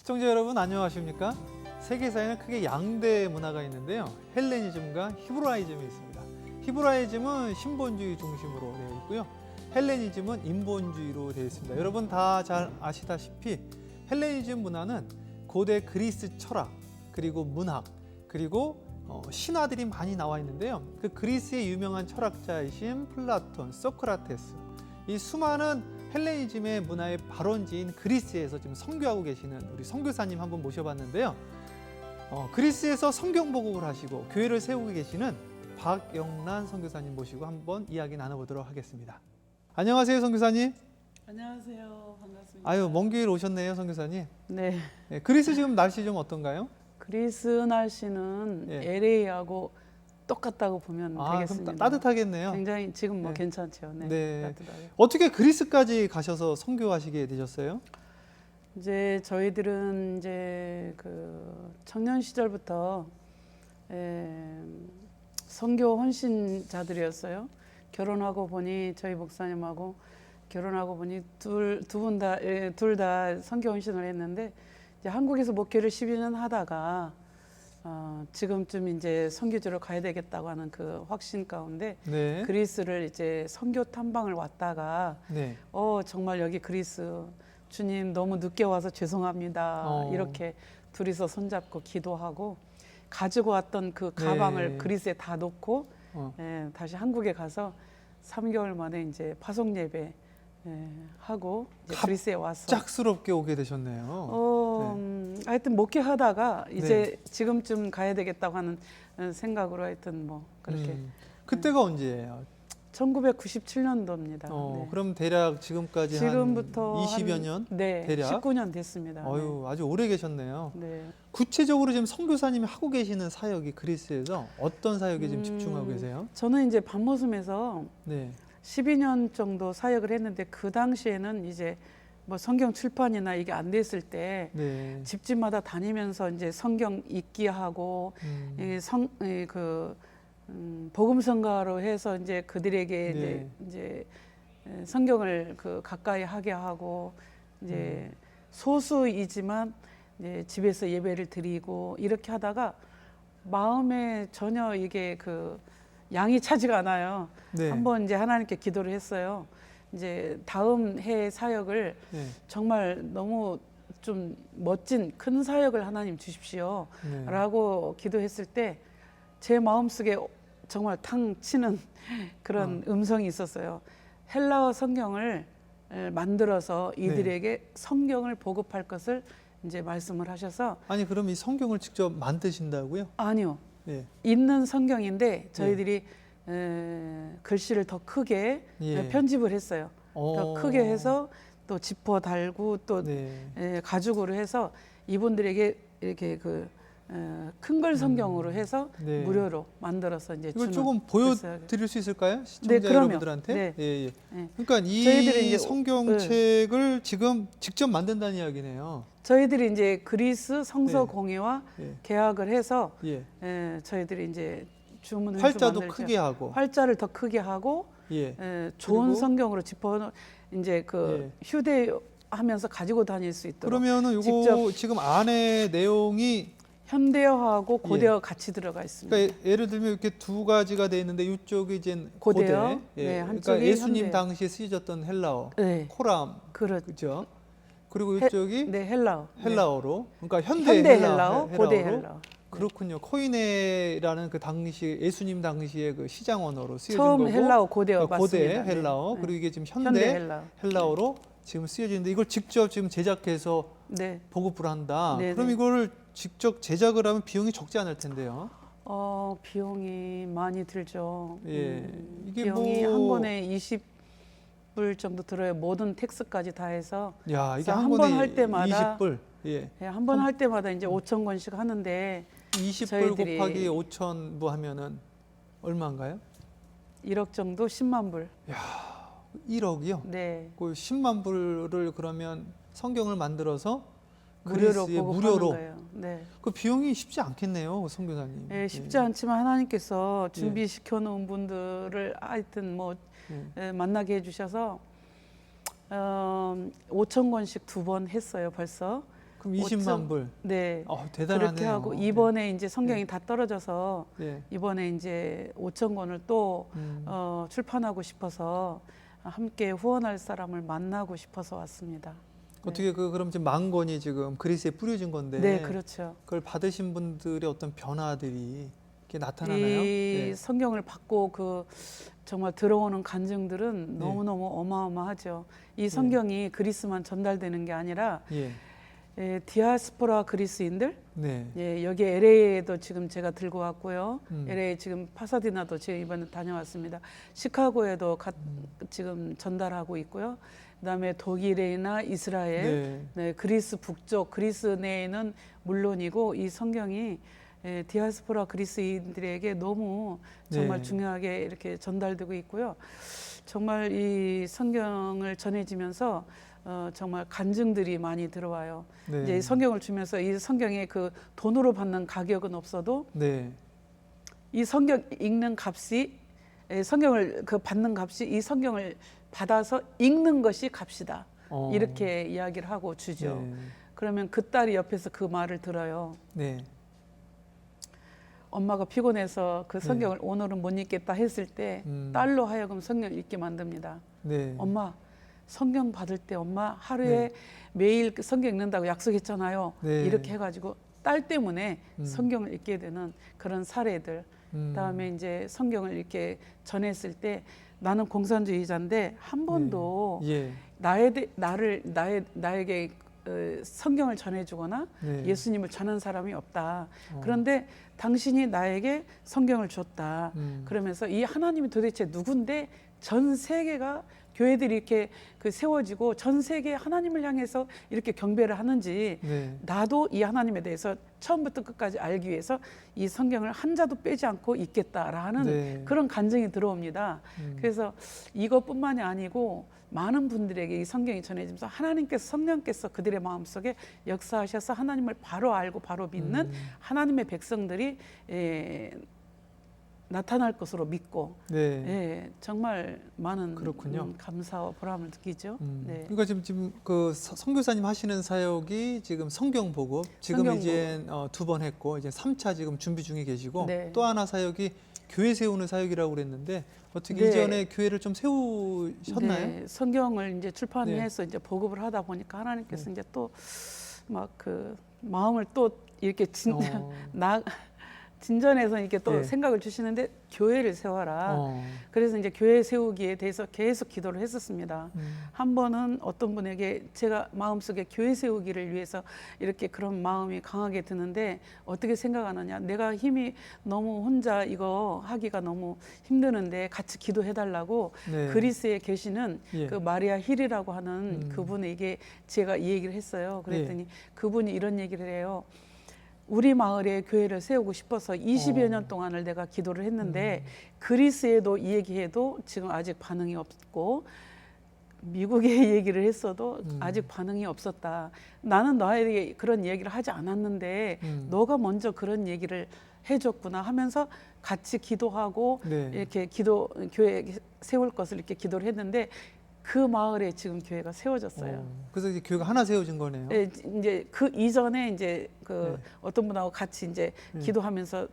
시청자 여러분 안녕하십니까? 세계사에는 크게 양대 문화가 있는데요. 헬레니즘과 히브라이즘이 있습니다. 히브라이즘은 신본주의 중심으로 되어 있고요. 헬레니즘은 인본주의로 되어 있습니다. 여러분 다 잘 아시다시피 헬레니즘 문화는 고대 그리스 철학, 그리고 문학, 그리고 신화들이 많이 나와 있는데요. 그 그리스의 유명한 철학자이신 플라톤, 소크라테스, 이 수많은 헬레니즘의 문화의 발원지인 그리스에서 지금 선교하고 계시는 우리 선교사님 한 분 모셔봤는데요. 그리스에서 성경 보국을 하시고 교회를 세우고 계시는 박영란 선교사님 모시고 한번 이야기 나눠보도록 하겠습니다. 안녕하세요, 선교사님. 안녕하세요. 반갑습니다. 아유, 먼 길 오셨네요, 선교사님. 네. 네, 그리스 지금 날씨 좀 어떤가요? 그리스 날씨는 예. LA하고 똑같다고 보면 그럼 되겠습니다. 따뜻하겠네요. 굉장히 지금 뭐 네. 괜찮죠. 네. 네. 따뜻하게. 어떻게 그리스까지 가셔서 선교하시게 되셨어요? 이제 저희들은 이제 그 청년 시절부터 선교 헌신자들이었어요. 결혼하고 보니 저희 목사님하고 결혼하고 보니 둘 다 선교 헌신을 했는데 이제 한국에서 목회를 12년 하다가 지금쯤 이제 선교지로 가야 되겠다고 하는 그 확신 가운데 네. 그리스를 이제 선교 탐방을 왔다가 네. 정말 여기 그리스 주님 너무 늦게 와서 죄송합니다. 이렇게 둘이서 손잡고 기도하고 가지고 왔던 그 가방을 네. 그리스에 다 놓고 다시 한국에 가서 3개월 만에 이제 파송 예배 하고 이제 그리스에 와서 짝스럽게 오게 되셨네요. 하여튼 목회하다가 이제 지금쯤 가야 되겠다고 하는 생각으로 하여튼 뭐 그렇게 그때가 언제예요? 1997년도입니다. 네. 그럼 대략 지금까지 지금부터 한 20여 년? 네, 대략? 19년 됐습니다. 어유, 아주 오래 계셨네요. 네. 구체적으로 지금 선교사님이 하고 계시는 사역이 그리스에서 어떤 사역에 지금 집중하고 계세요? 저는 이제 반모섬에서 네. 12년 정도 사역을 했는데 그 당시에는 이제 뭐 성경 출판이나 이게 안 됐을 때 네. 집집마다 다니면서 이제 성경 읽기하고 복음성가로 해서 이제 그들에게 네. 이제 성경을 그 가까이 하게 하고 이제 소수이지만 이제 집에서 예배를 드리고 이렇게 하다가 마음에 전혀 이게 그 양이 차지가 않아요. 네. 한번 이제 하나님께 기도를 했어요. 이제 다음 해 사역을 네. 정말 너무 좀 멋진 큰 사역을 하나님 주십시오. 네. 라고 기도했을 때 제 마음속에 정말 탕 치는 그런 음성이 있었어요. 헬라어 성경을 만들어서 이들에게 성경을 보급할 것을 이제 말씀을 하셔서 아니, 그럼 이 성경을 직접 만드신다고요? 아니요. 예. 있는 성경인데 저희들이 글씨를 더 크게 편집을 했어요. 더 크게 해서 또 지퍼 달고 또 가죽으로 해서 이분들에게 이렇게 큰 글 성경으로 해서 무료로 만들어서 이제 이걸 주는 조금 보여드릴 수 있을까요? 시청자 네, 그럼요. 여러분들한테? 네. 예. 그러니까 저희들이 이 이제 성경책을 지금 직접 만든다는 이야기네요. 저희들이 이제 그리스 성서 공회와 계약을 해서 저희들이 이제 주문을 활자도 만들죠. 크게 하고 활자를 더 크게 하고 좋은 성경으로 짚어 이제 휴대하면서 가지고 다닐 수 있도록. 그러면은 요거 직접 지금 안에 내용이 현대어하고 고대어 같이 들어가 있습니다. 그러니까 예를 들면 이렇게 두 가지가 돼 있는데 이쪽이 이제 고대어, 고대. 한쪽이 그러니까 예수님 현대. 당시에 쓰여졌던 헬라어, 네. 코람, 그렇죠. 그리고 이쪽이 헬라어. 헬라어로, 그러니까 현대 헬라어, 고대 헬라어. 그렇군요. 코이네라는 그 당시 예수님 당시의 그 시장 언어로 쓰여진 처음 거고, 헬라어 고대어 그러니까 고대 맞습니다. 헬라어, 네. 그리고 이게 지금 현대 헬라어로 지금 쓰여지는데 이걸 직접 지금 제작해서 보급을 한다. 그럼 이거를 직접 제작을 하면 비용이 적지 않을 텐데요. 비용이 많이 들죠. 이게 비용이 한 권에 20불 정도 들어요. 모든 텍스까지 다 해서. 야, 이게 한 번 할 때마다 20불. 한 번 할 때마다 이제 5천 권씩 하는데 20불 곱하기 5천 부 하면은 얼마인가요? 1억 정도 10만 불. 야, 1억이요? 네. 그 10만 불을 그러면 성경을 만들어서 무료로 그리스에 보급하는 무료로. 거예요. 네. 그 비용이 쉽지 않겠네요, 선교사님. 네, 쉽지 않지만 하나님께서 준비시켜 놓은 분들을 하여튼 뭐 만나게 해주셔서 5천 권씩 2번 했어요, 벌써. 그럼 20만 5천 불. 네. 대단하네요. 그렇게 하고 이번에 이제 성경이 다 떨어져서 네. 이번에 이제 5천 권을 또 출판하고 싶어서 함께 후원할 사람을 만나고 싶어서 왔습니다. 어떻게 그럼 지금 10,000권이 지금 그리스에 뿌려진 건데 네, 그렇죠. 그걸 받으신 분들의 어떤 변화들이 이렇게 나타나나요? 이 네. 성경을 받고 정말 들어오는 간증들은 네. 너무너무 어마어마하죠. 이 성경이 그리스만 전달되는 게 아니라 예. 디아스포라 그리스인들, 네. 여기 LA에도 지금 제가 들고 왔고요. 음. LA 지금 파사디나도 제가 이번에 다녀왔습니다. 시카고에도 지금 전달하고 있고요. 그다음에 독일이나 이스라엘, 네, 그리스 북쪽, 그리스 내에는 물론이고 이 성경이 디아스포라 그리스인들에게 너무 정말 네. 중요하게 이렇게 전달되고 있고요. 정말 이 성경을 전해지면서 정말 간증들이 많이 들어와요. 네. 이제 이 성경을 주면서 이 성경의 그 돈으로 받는 가격은 없어도 네. 이 성경 읽는 값이 성경을 받는 값이 이 성경을 받아서 읽는 것이 값이다. 이렇게 이야기를 하고 주죠. 네. 그러면 그 딸이 옆에서 그 말을 들어요. 네. 엄마가 피곤해서 그 성경을 오늘은 못 읽겠다 했을 때 딸로 하여금 성경을 읽게 만듭니다. 네. 엄마 성경 받을 때 엄마 하루에 매일 성경 읽는다고 약속했잖아요. 네. 이렇게 해가지고 딸 때문에 성경을 읽게 되는 그런 사례들. 그다음에 이제 성경을 이렇게 전했을 때 나는 공산주의자인데 한 번도 예. 나에게 성경을 전해주거나 네. 예수님을 전한 사람이 없다. 그런데 당신이 나에게 성경을 줬다. 그러면서 이 하나님이 도대체 누군데 전 세계가 교회들이 이렇게 세워지고 전 세계 하나님을 향해서 이렇게 경배를 하는지 네. 나도 이 하나님에 대해서 처음부터 끝까지 알기 위해서 이 성경을 한 자도 빼지 않고 읽겠다라는 네. 그런 간증이 들어옵니다. 그래서 이것뿐만이 아니고 많은 분들에게 이 성경이 전해지면서 성령께서 그들의 마음속에 역사하셔서 하나님을 바로 알고 바로 믿는 하나님의 백성들이 나타날 것으로 믿고 정말 많은 그렇군요. 감사와 보람을 느끼죠. 네. 그러니까 지금 그 선교사님 하시는 사역이 지금 성경 보급 지금 성경 이제 2번 했고 이제 3차 지금 준비 중에 계시고 네. 또 하나 사역이 교회 세우는 사역이라고 그랬는데 어떻게 네. 이전에 교회를 좀 세우셨나요? 네, 성경을 이제 출판해서 이제 보급을 하다 보니까 하나님께서 이제 또 막 마음을 또 이렇게 진전해서 이렇게 또 생각을 주시는데 교회를 세워라. 그래서 이제 교회 세우기에 대해서 계속 기도를 했었습니다. 한 번은 어떤 분에게 제가 마음속에 교회 세우기를 위해서 이렇게 그런 마음이 강하게 드는데 어떻게 생각하느냐. 내가 힘이 너무 혼자 이거 하기가 너무 힘드는데 같이 기도해달라고 그리스에 계시는 그 마리아 힐이라고 하는 그분에게 제가 이 얘기를 했어요. 그랬더니 그분이 이런 얘기를 해요. 우리 마을에 교회를 세우고 싶어서 20여 년 동안을 내가 기도를 했는데 그리스에도 이 얘기해도 지금 아직 반응이 없고 미국에 얘기를 했어도 아직 반응이 없었다. 나는 너에게 그런 얘기를 하지 않았는데 너가 먼저 그런 얘기를 해줬구나 하면서 같이 기도하고 이렇게 교회 세울 것을 이렇게 기도를 했는데 그 마을에 지금 교회가 세워졌어요. 그래서 이제 교회가 하나 세워진 거네요. 네, 이제 그 이전에 이제 어떤 분하고 같이 이제 기도하면서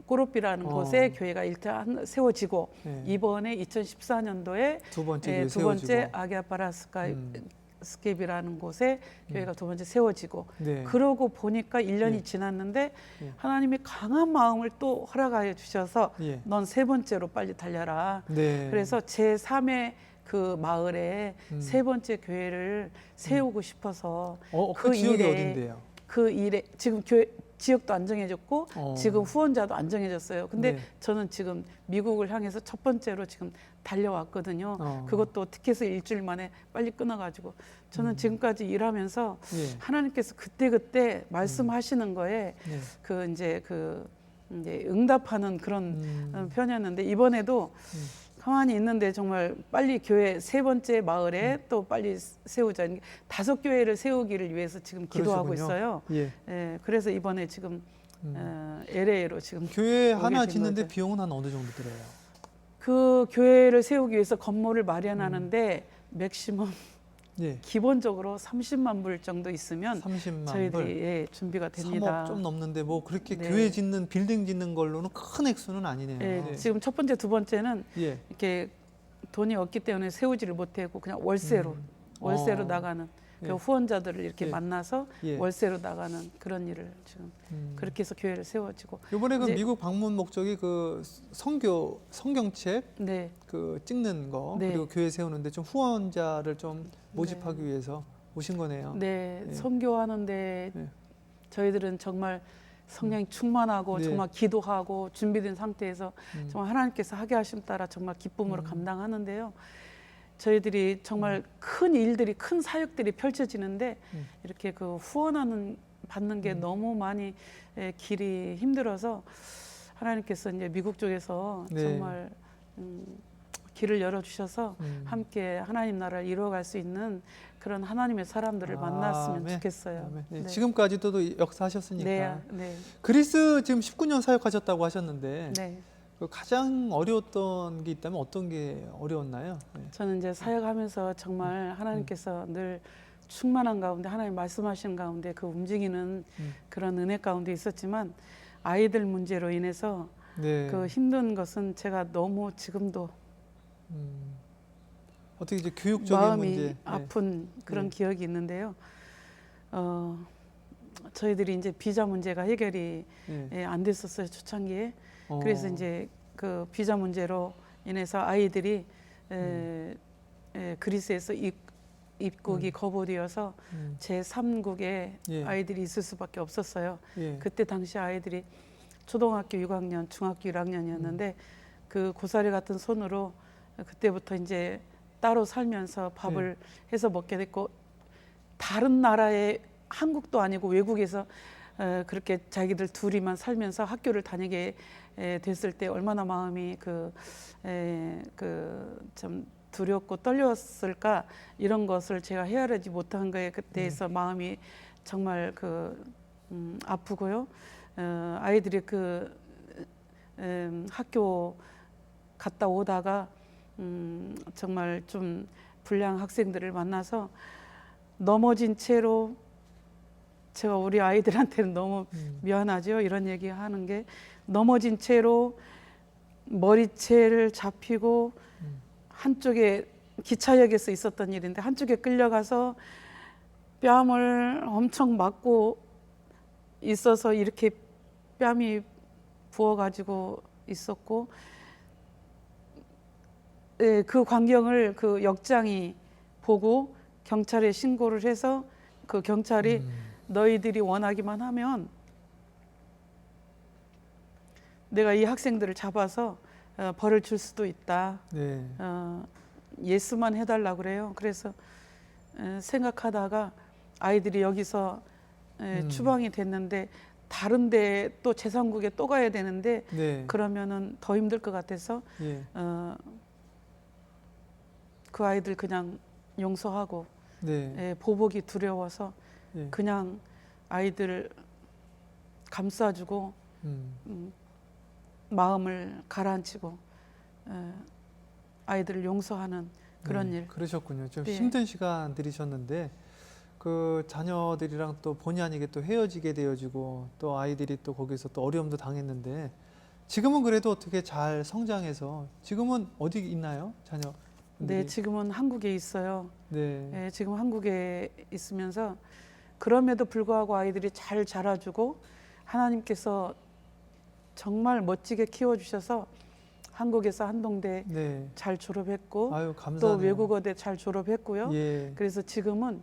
꼬르피라는 곳에 교회가 일단 세워지고 이번에 2014년도에 두 번째 두 번째 아기아파라스케비라는 곳에 교회가 두 번째 세워지고 그러고 보니까 1년이 지났는데 하나님이 강한 마음을 또 허락하여 주셔서 넌 세 번째로 빨리 달려라. 그래서 제3의 그 마을에 세 번째 교회를 세우고 싶어서 그 지역이 어딘데요? 그 일에 지금 지역도 안 정해졌고 지금 후원자도 안 정해졌어요. 근데 저는 지금 미국을 향해서 첫 번째로 지금 달려왔거든요. 그것도 티켓을 일주일 만에 빨리 끊어가지고 저는 지금까지 일하면서 하나님께서 그때 말씀하시는 거에 이제 응답하는 그런 편이었는데 이번에도 가만히 있는데 정말 빨리 교회 세 번째 마을에 또 빨리 세우자. 5교회를 세우기를 위해서 지금 기도하고 있어요. 그래서 이번에 지금 LA로 지금 교회 하나 짓는데 비용은 한 어느 정도 들어요? 그 교회를 세우기 위해서 건물을 마련하는데 맥시멈 예. 기본적으로 30만 불 정도 있으면 30만 저희들이 불. 예, 준비가 됩니다. 3억 좀 넘는데 뭐 그렇게 네. 교회 짓는 빌딩 짓는 걸로는 큰 액수는 아니네요. 예, 네. 지금 첫 번째, 두 번째는 예. 이렇게 돈이 없기 때문에 세우지를 못하고 그냥 월세로 월세로 나가는 그 예. 후원자들을 이렇게 예. 만나서 예. 월세로 나가는 그런 일을 지금 그렇게 해서 교회를 세워지고 이번에 그 이제- 미국 방문 목적이 그 성경책 네, 그 찍는 거 네. 그리고 교회 세우는데 좀 후원자를 좀 모집하기 위해서 오신 거네요. 네, 예. 선교하는데 네. 저희들은 정말 성령이 충만하고 네. 정말 기도하고 준비된 상태에서 정말 하나님께서 하게 하심 따라 정말 기쁨으로 감당하는데요. 저희들이 정말 큰 일들이 큰 사역들이 펼쳐지는데 이렇게 그 후원하는 받는 게 너무 많이 길이 힘들어서 하나님께서 이제 미국 쪽에서 네. 정말 길을 열어 주셔서 함께 하나님 나라를 이루어갈 수 있는 그런 하나님의 사람들을 만났으면 아멘. 좋겠어요. 아멘. 네. 네. 지금까지도 또 역사하셨으니까. 네, 네, 그리스 지금 19년 사역하셨다고 하셨는데 네. 그 가장 어려웠던 게 있다면 어떤 게 어려웠나요? 네. 저는 이제 사역하면서 정말 하나님께서 늘 충만한 가운데 하나님 말씀하시는 가운데 그 움직이는 그런 은혜 가운데 있었지만 아이들 문제로 인해서 네. 그 힘든 것은 제가 너무 지금도 어떻게 이제 교육적인 마음이 문제. 네. 아픈 그런 네. 기억이 있는데요. 저희들이 이제 비자 문제가 해결이 네. 안 됐었어요, 초창기에. 그래서 이제 그 비자 문제로 인해서 아이들이 그리스에서 입국이 거부되어서 제3국에 예. 아이들이 있을 수밖에 없었어요. 예. 그때 당시 아이들이 초등학교 6학년, 중학교 1학년이었는데 그 고사리 같은 손으로 그때부터 이제 따로 살면서 밥을 해서 먹게 됐고 다른 나라의 한국도 아니고 외국에서 그렇게 자기들 둘이만 살면서 학교를 다니게 됐을 때 얼마나 마음이 좀 두렵고 떨렸을까 이런 것을 제가 헤아리지 못한 거에 대해서 마음이 정말 아프고요. 아이들이 학교 갔다 오다가 정말 좀 불량 학생들을 만나서 넘어진 채로 제가 우리 아이들한테는 너무 미안하죠. 이런 얘기하는 게 넘어진 채로 머리채를 잡히고 한쪽에 기차역에서 있었던 일인데 한쪽에 끌려가서 뺨을 엄청 맞고 있어서 이렇게 뺨이 부어가지고 있었고 그 광경을 그 역장이 보고 경찰에 신고를 해서 그 경찰이 너희들이 원하기만 하면 내가 이 학생들을 잡아서 벌을 줄 수도 있다. 네. 예수만 해달라 그래요. 그래서 생각하다가 아이들이 여기서 추방이 됐는데 다른데 또 제3국에 또 가야 되는데 네. 그러면은 더 힘들 것 같아서 예. 그 아이들 그냥 용서하고 네. 보복이 두려워서 예. 그냥 아이들 감싸주고 마음을 가라앉히고 아이들을 용서하는 그런 일. 그러셨군요. 좀 네. 힘든 시간들이셨는데 그 자녀들이랑 또 본의 아니게 또 헤어지게 되어지고 또 아이들이 또 거기서 또 어려움도 당했는데 지금은 그래도 어떻게 잘 성장해서 지금은 어디 있나요, 자녀? 네, 지금은 한국에 있어요. 네. 네, 지금 한국에 있으면서 그럼에도 불구하고 아이들이 잘 자라주고 하나님께서 정말 멋지게 키워주셔서 한국에서 한동대 네. 잘 졸업했고 아유, 감사해요. 또 외국어대 잘 졸업했고요. 예. 그래서 지금은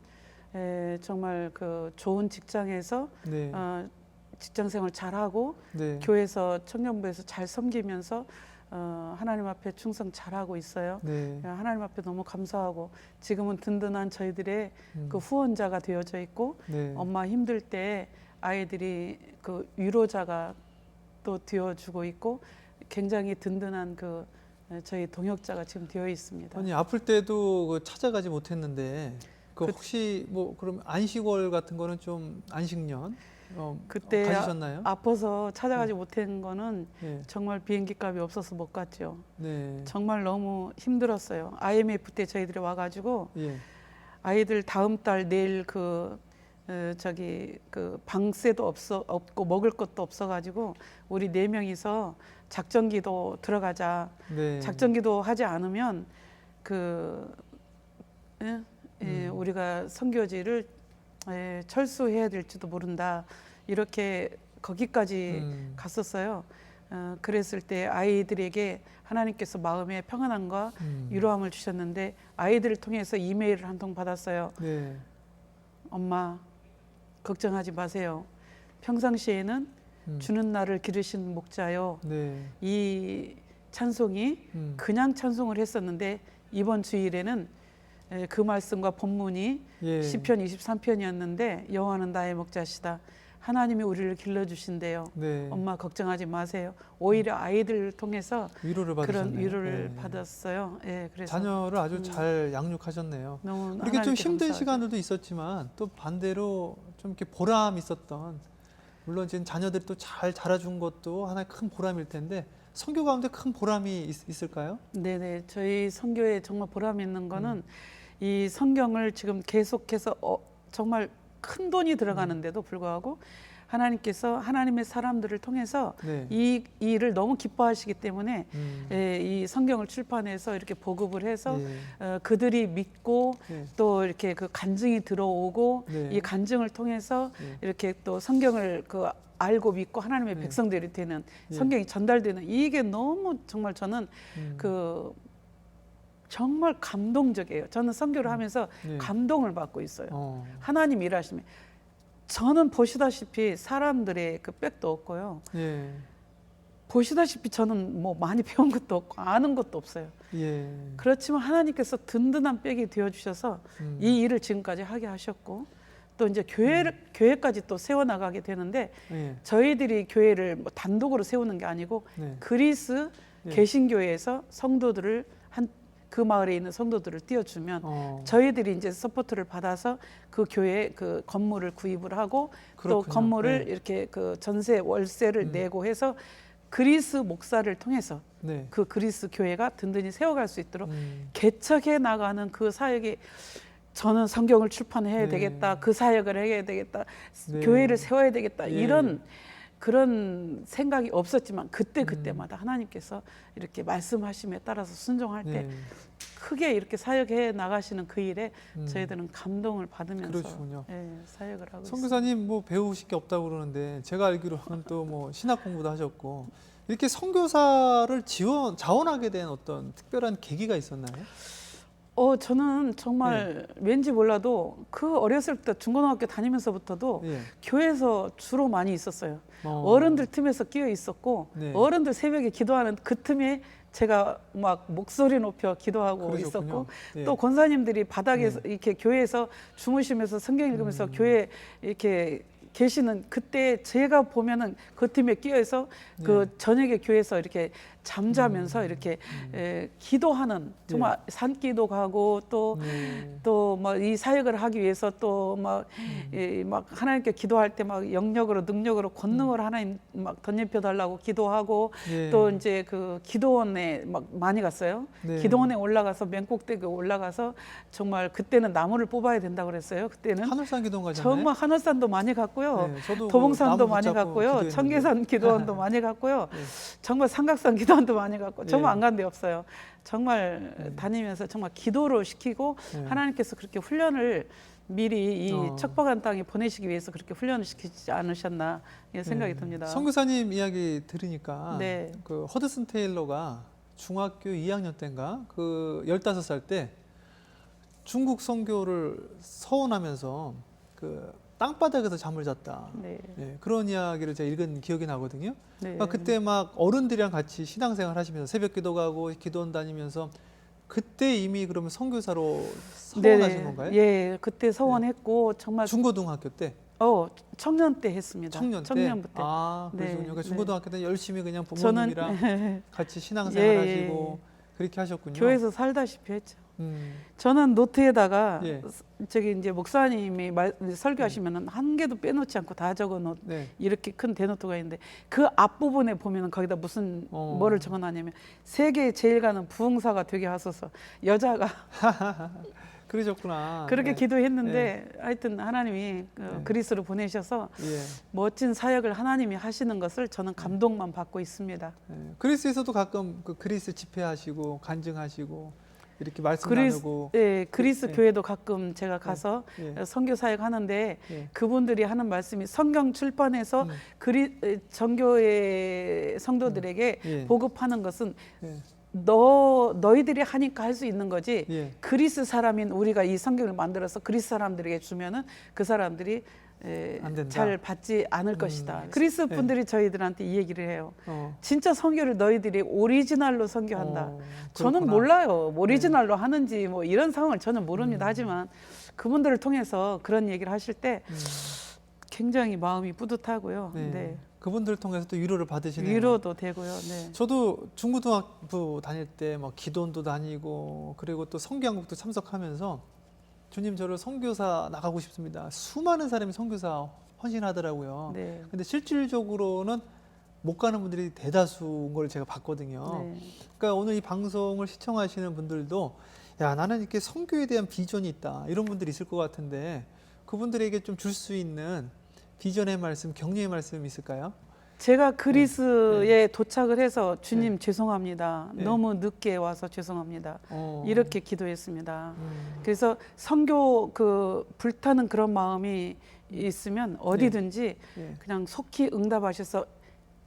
정말 좋은 직장에서 네. 직장 생활 잘하고 네. 교회에서 청년부에서 잘 섬기면서 하나님 앞에 충성 잘하고 있어요. 네. 하나님 앞에 너무 감사하고 지금은 든든한 저희들의 그 후원자가 되어져 있고 네. 엄마 힘들 때 아이들이 그 위로자가 또 되어주고 있고 굉장히 든든한 저희 동역자가 지금 되어 있습니다. 아니 아플 때도 그 찾아가지 못했는데 그 그- 혹시 뭐 그럼 안식월 같은 거는 좀 안식년 그때 가지셨나요? 아파서 찾아가지 못한 거는 네. 정말 비행기 값이 없어서 못 갔죠. 네. 정말 너무 힘들었어요. IMF 때 저희들이 와가지고 예. 아이들 다음 달 내일 그 방세도 없고 먹을 것도 없어가지고 우리 4명이서 작전기도 들어가자. 네. 작전기도 하지 않으면 우리가 선교지를 철수해야 될지도 모른다. 이렇게 거기까지 갔었어요. 그랬을 때 아이들에게 하나님께서 마음의 평안함과 위로함을 주셨는데 아이들을 통해서 이메일을 한 통 받았어요. 네. 엄마 걱정하지 마세요. 평상시에는 주는 나를 기르신 목자요. 네. 이 찬송이 그냥 찬송을 했었는데 이번 주일에는 그 말씀과 본문이 예. 시편 23편이었는데 여호와는 나의 목자시다. 하나님이 우리를 길러주신대요. 네. 엄마 걱정하지 마세요. 오히려 아이들을 통해서 위로를 그런 받으셨네요. 위로를 네. 받았어요. 예, 그래서 자녀를 아주 잘 양육하셨네요. 너무 이렇게 좀 하나님께 힘든 감사하죠. 시간들도 있었지만 또 반대로 좀 이렇게 보람 있었던, 물론 지금 자녀들이 또 잘 자라준 것도 하나의 큰 보람일 텐데 선교 가운데 큰 보람이 있을까요? 네네, 저희 선교에 정말 보람 있는 거는 이 성경을 지금 계속해서 정말 큰 돈이 들어가는데도 불구하고 하나님께서 하나님의 사람들을 통해서 네. 이 일을 너무 기뻐하시기 때문에 이 성경을 출판해서 이렇게 보급을 해서 예. 그들이 믿고 예. 또 이렇게 그 간증이 들어오고 네. 이 간증을 통해서 예. 이렇게 또 성경을 알고 믿고 하나님의 네. 백성들이 되는 예. 성경이 전달되는 이게 너무 정말 저는 정말 감동적이에요. 저는 선교를 하면서 네. 감동을 받고 있어요. 어. 하나님 일하시면 저는 보시다시피 사람들의 그 백도 없고요. 예. 보시다시피 저는 뭐 많이 배운 것도 없고 아는 것도 없어요. 예. 그렇지만 하나님께서 든든한 백이 되어 주셔서 이 일을 지금까지 하게 하셨고 또 이제 교회까지 또 세워 나가게 되는데 예. 저희들이 교회를 뭐 단독으로 세우는 게 아니고 네. 그리스 예. 개신교회에서 성도들을 그 마을에 있는 성도들을 띄워주면 저희들이 이제 서포트를 받아서 그 교회 그 건물을 구입을 하고 그렇군요. 또 건물을 네. 이렇게 그 전세 월세를 내고 해서 그리스 목사를 통해서 네. 그 그리스 교회가 든든히 세워갈 수 있도록 개척해 나가는 그 사역이 저는 성경을 출판해야 네. 되겠다, 그 사역을 해야 되겠다, 네. 교회를 세워야 되겠다 예. 이런 그런 생각이 없었지만 그때마다 하나님께서 이렇게 말씀하심에 따라서 순종할 때 네. 크게 이렇게 사역해 나가시는 그 일에 저희들은 감동을 받으면서 그러시군요. 사역을 하고 있습니다. 선교사님 뭐 배우실 게 없다고 그러는데 제가 알기로는 또 뭐 신학 공부도 하셨고 이렇게 선교사를 자원하게 된 어떤 특별한 계기가 있었나요? 저는 정말 왠지 몰라도 그 어렸을 때 중고등학교 다니면서부터도 예. 교회에서 주로 많이 있었어요. 어른들 틈에서 끼어 있었고 네. 어른들 새벽에 기도하는 그 틈에 제가 막 목소리 높여 기도하고 그러셨군요. 있었고 예. 또 권사님들이 바닥에서 이렇게 교회에서 주무시면서 성경 읽으면서 교회 이렇게 계시는 그때 제가 보면은 그 틈에 끼어서 그 저녁에 교회에서 이렇게 잠자면서 이렇게 기도하는 정말 산기도 가고 또 막 이 사역을 하기 위해서 또 막 하나님께 기도할 때 막 영력으로 능력으로 권능을 하나님 막 덧입혀 달라고 기도하고 예. 또 이제 그 기도원에 막 많이 갔어요. 네. 기도원에 올라가서 맨꼭대기 올라가서 정말 그때는 나무를 뽑아야 된다고 그랬어요. 그때는 하늘산 기도 가셨나요? 정말 하늘산도 많이 갔고요. 네, 저도 도봉산도 그 나무 많이 붙잡고 갔고요. 기도했는데. 청계산 기도원도 많이 갔고요. 네. 정말 삼각산 기도원도 많이 갔고 정말 네. 안 간 데 없어요. 정말 다니면서 정말 기도를 시키고 네. 하나님께서 그렇게 훈련을 미리 이 척박한 땅에 보내시기 위해서 그렇게 훈련을 시키지 않으셨나 이런 생각이 듭니다. 선교사님 이야기 들으니까 네. 그 허드슨 테일러가 중학교 2학년 때인가 그 15살 때 중국 선교를 서원하면서 그 땅바닥에서 잠을 잤다. 네. 예, 그런 이야기를 제가 읽은 기억이 나거든요. 네. 그러니까 그때 막 어른들이랑 같이 신앙생활 하시면서 새벽 기도 가고 기도원 다니면서 그때 이미 그러면 선교사로 서원하신 건가요? 예, 그때 서원했고 정말 중고등학교 때? 청년 때 했습니다. 청년 때? 청년부터. 아, 네, 그러시군요. 그러니까 네. 중고등학교 때 열심히 그냥 저는 부모님이랑 같이 신앙생활 예, 하시고 그렇게 하셨군요. 교회에서 살다시피 했죠. 음, 저는 노트에다가 예. 저기 이제 목사님이 설교하시면은 한 개도 빼놓지 않고 다 적어놓 네. 이렇게 큰 대노트가 있는데 그 앞부분에 보면은 거기다 무슨 뭐를 적어놨냐면 세계 제일 가는 부흥사가 되게 하소서. 여자가 그러셨구나. 그렇게 네. 기도했는데 하여튼 하나님이 네. 그리스로 보내셔서 예. 멋진 사역을 하나님이 하시는 것을 저는 감동만 받고 있습니다. 예. 그리스에서도 가끔 그 그리스 집회하시고 간증하시고 이렇게 말씀 그리스, 나누고. 예, 그리스 예. 교회도 가끔 제가 가서 예. 선교 사역 하는데 예. 그분들이 하는 말씀이 성경 출판해서 음. 정교회 성도들에게 예. 보급하는 것은 예. 너희들이 하니까 할 수 있는 거지. 예. 그리스 사람인 우리가 이 성경을 만들어서 그리스 사람들에게 주면은 그 사람들이 안 된다. 잘 받지 않을 것이다. 그리스 분들이 저희들한테 이 얘기를 해요. 진짜 선교를 너희들이 오리지널로 선교한다. 저는 그렇구나. 몰라요. 오리지널로 하는지 뭐 이런 상황을 저는 모릅니다. 하지만 그분들을 통해서 그런 얘기를 하실 때 굉장히 마음이 뿌듯하고요. 네. 네. 그분들을 통해서 또 위로를 받으시네요. 위로도 되고요. 네. 저도 중고등학부 다닐 때 뭐 기도원도 다니고 그리고 또 성교한국도 참석하면서 주님 저를 선교사 나가고 싶습니다. 수많은 사람이 선교사 헌신하더라고요. 네. 근데 실질적으로는 못 가는 분들이 대다수인 걸 제가 봤거든요. 네. 그러니까 오늘 이 방송을 시청하시는 분들도 야 나는 이렇게 선교에 대한 비전이 있다 이런 분들이 있을 것 같은데 그분들에게 좀 줄 수 있는 비전의 말씀, 격려의 말씀 있을까요? 제가 그리스에 도착을 해서 주님 죄송합니다. 네. 너무 늦게 와서 죄송합니다. 이렇게 기도했습니다. 음. 그래서 선교 그 불타는 그런 마음이 있으면 어디든지 예. 그냥 속히 응답하셔서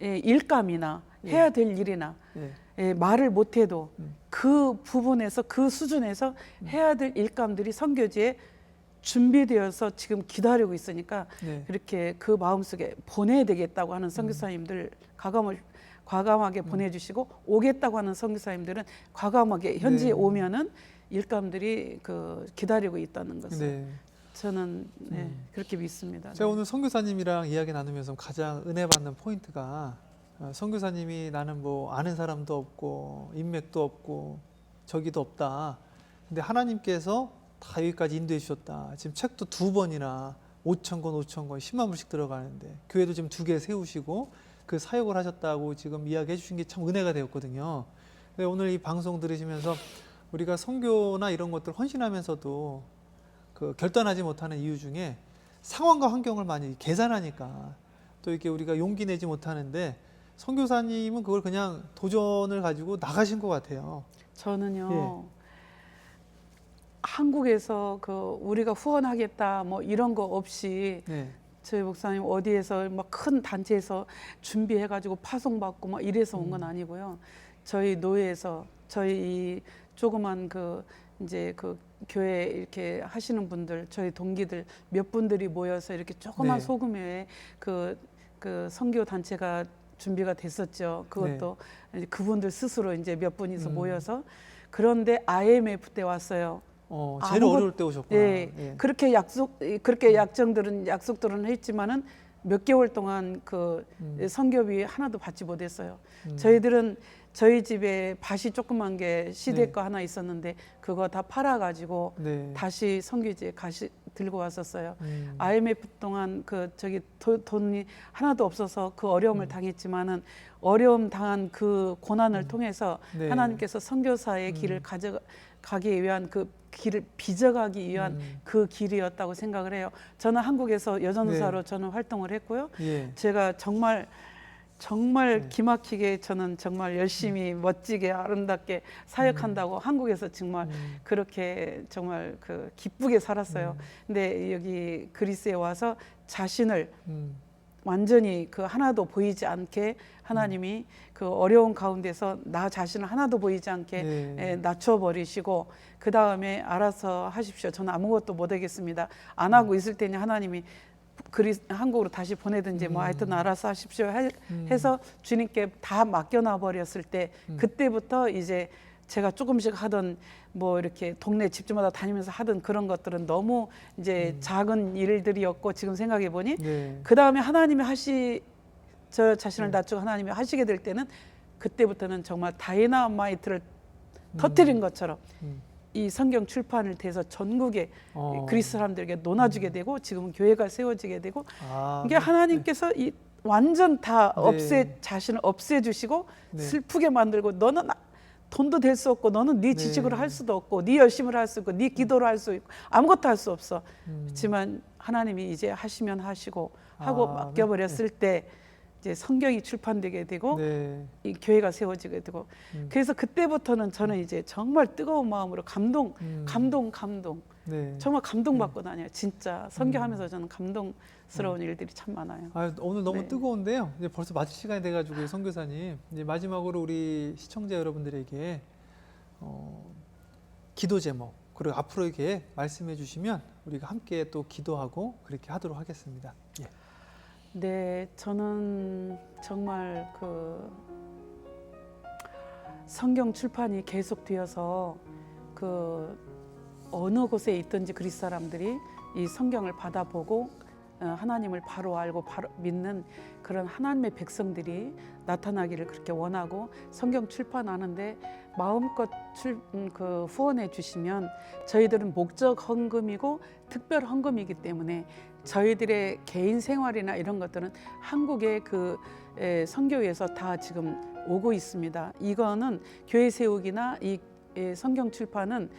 일감이나 해야 될 일이나 예. 말을 못해도 음. 그 부분에서 그 수준에서 해야 될 일감들이 선교지에 준비되어서 지금 기다리고 있으니까 네. 그렇게 그 마음속에 보내야 되겠다고 하는 선교사님들 과감하게 보내주시고 오겠다고 하는 선교사님들은 과감하게 현지에 네. 오면은 일감들이 그 기다리고 있다는 것을 네. 저는 그렇게 믿습니다. 제가 오늘 선교사님이랑 이야기 나누면서 가장 은혜 받는 포인트가 선교사님이 나는 뭐 아는 사람도 없고 인맥도 없고 저기도 없다. 근데 하나님께서 다 여기까지 인도해 주셨다. 지금 책도 2번이나 5,000권, 10만 불씩 들어가는데 교회도 지금 2개 세우시고 그 사역을 하셨다고 지금 이야기해 주신 게 참 은혜가 되었거든요. 오늘 이 방송 들으시면서 우리가 선교나 이런 것들 헌신하면서도 그 결단하지 못하는 이유 중에 상황과 환경을 많이 계산하니까 또 이렇게 우리가 용기 내지 못하는데 선교사님은 그걸 그냥 도전을 가지고 나가신 것 같아요. 저는요. 한국에서 그 우리가 후원하겠다 뭐 이런 거 없이 네. 저희 목사님 어디에서 막 큰 단체에서 준비해가지고 파송받고 막 이래서 온 건 아니고요. 저희 노예에서 저희 이 조그만 그 이제 그 교회 이렇게 하시는 분들 저희 동기들 몇 분들이 모여서 이렇게 조그만 네. 소금회에 그 선교 단체가 준비가 됐었죠. 그것도 이제 그분들 스스로 이제 몇 분이서 모여서 그런데 IMF 때 왔어요. 제일 어려울 때 오셨구나. 네, 예. 그렇게 약속들은 했지만은 몇 개월 동안 그 선교비 하나도 받지 못했어요. 저희들은 저희 집에 밭이 조그만 게 시댁 거 하나 있었는데 그거 다 팔아가지고 네. 다시 선교지에 들고 왔었어요. IMF 동안 그 돈이 하나도 없어서 그 어려움을 당했지만은 어려움 당한 그 고난을 통해서 네. 하나님께서 선교사의 길을 가기 위한 그 길을 빚어가기 위한 그 길이었다고 생각을 해요. 저는 한국에서 여전사로 저는 활동을 했고요. 예. 제가 정말 기막히게 저는 정말 열심히 멋지게 아름답게 사역한다고 한국에서 정말 그렇게 정말 그 기쁘게 살았어요. 근데 여기 그리스에 와서 자신을 완전히 그 하나도 보이지 않게 하나님이 그 어려운 가운데서 나 자신을 하나도 보이지 않게 낮춰버리시고 그 다음에 알아서 하십시오. 저는 아무것도 못하겠습니다. 안 하고 있을 때니 하나님이 한국으로 다시 보내든지 뭐 하여튼 알아서 하십시오 해서 주님께 다 맡겨놔 버렸을 때 그때부터 이제 제가 조금씩 하던 뭐 이렇게 동네 집집마다 다니면서 하던 그런 것들은 너무 이제 작은 일들이었고 지금 생각해 보니 그 다음에 하나님이 저 자신을 낮추고 하나님이 하시게 될 때는 그때부터는 정말 다이너마이트를 터뜨린 것처럼 이 성경 출판을 돼서 전국에 그리스 사람들에게 논아주게 되고 지금은 교회가 세워지게 되고 이게 하나님께서 이 완전 다 자신을 없애주시고 슬프게 만들고 돈도 될 수 없고 너는 네 지식으로 할 수도 없고 네 열심으로 할 수 있고 네 기도로 할 수 있고 아무것도 할 수 없어. 그렇지만 하나님이 이제 하시면 하시고 하고 맡겨버렸을 때 이제 성경이 출판되게 되고 네. 이 교회가 세워지게 되고 그래서 그때부터는 저는 이제 정말 뜨거운 마음으로 감동. 네. 정말 감동받고 다녀요. 진짜 선교하면서 저는 감동스러운 일들이 참 많아요. 아, 오늘 너무 네. 뜨거운데요. 이제 벌써 마칠 시간이 돼가지고 선교사님 이제 마지막으로 우리 시청자 여러분들에게 기도 제목 그리고 앞으로 이렇게 말씀해 주시면 우리가 함께 또 기도하고 그렇게 하도록 하겠습니다. 예. 네, 저는 정말 그 성경 출판이 계속되어서 그 어느 곳에 있든지 그리스 사람들이 이 성경을 받아보고 하나님을 바로 알고 바로 믿는 그런 하나님의 백성들이 나타나기를 그렇게 원하고 성경 출판하는데 마음껏 후원해 주시면 저희들은 목적 헌금이고 특별 헌금이기 때문에 저희들의 개인 생활이나 이런 것들은 한국의 그 선교회에서 다 지금 오고 있습니다. 이거는 교회 세우기나 이 성경 출판은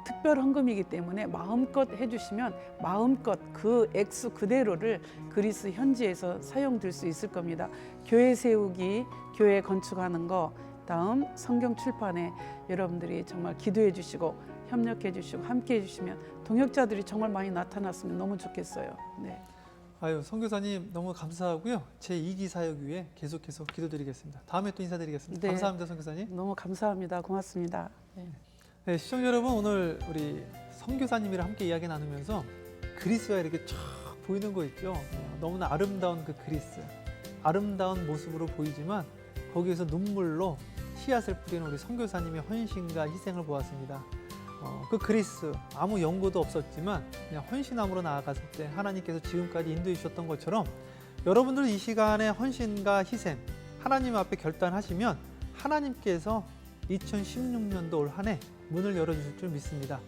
특별 헌금이기 때문에 마음껏 해주시면 마음껏 그 액수 그대로를 그리스 현지에서 사용될 수 있을 겁니다. 교회 세우기, 교회 건축하는 거, 다음 성경 출판에 여러분들이 정말 기도해 주시고 협력해 주시고 함께 해 주시면 동역자들이 정말 많이 나타났으면 너무 좋겠어요. 네. 아유, 선교사님 너무 감사하고요. 제 2기 사역 위해 계속해서 기도드리겠습니다. 다음에 또 인사드리겠습니다. 네. 감사합니다, 선교사님. 너무 감사합니다. 고맙습니다. 네. 네, 시청자 여러분, 오늘 우리 선교사님이랑 함께 이야기 나누면서 그리스가 이렇게 쫙 보이는 거 있죠. 너무나 아름다운 그 그리스, 아름다운 모습으로 보이지만 거기에서 눈물로 씨앗을 뿌리는 우리 선교사님의 헌신과 희생을 보았습니다. 그 그리스 아무 연고도 없었지만 그냥 헌신함으로 나아갔을 때 하나님께서 지금까지 인도해 주셨던 것처럼 여러분들 이 시간에 헌신과 희생 하나님 앞에 결단하시면 하나님께서 2016년도 올 한 해 문을 열어주실 줄 믿습니다.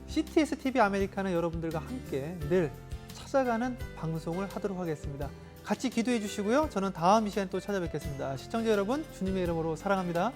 CTS TV 아메리카는 여러분들과 함께 늘 찾아가는 방송을 하도록 하겠습니다. 같이 기도해 주시고요. 저는 다음 이 시간에 또 찾아뵙겠습니다. 시청자 여러분, 주님의 이름으로 사랑합니다.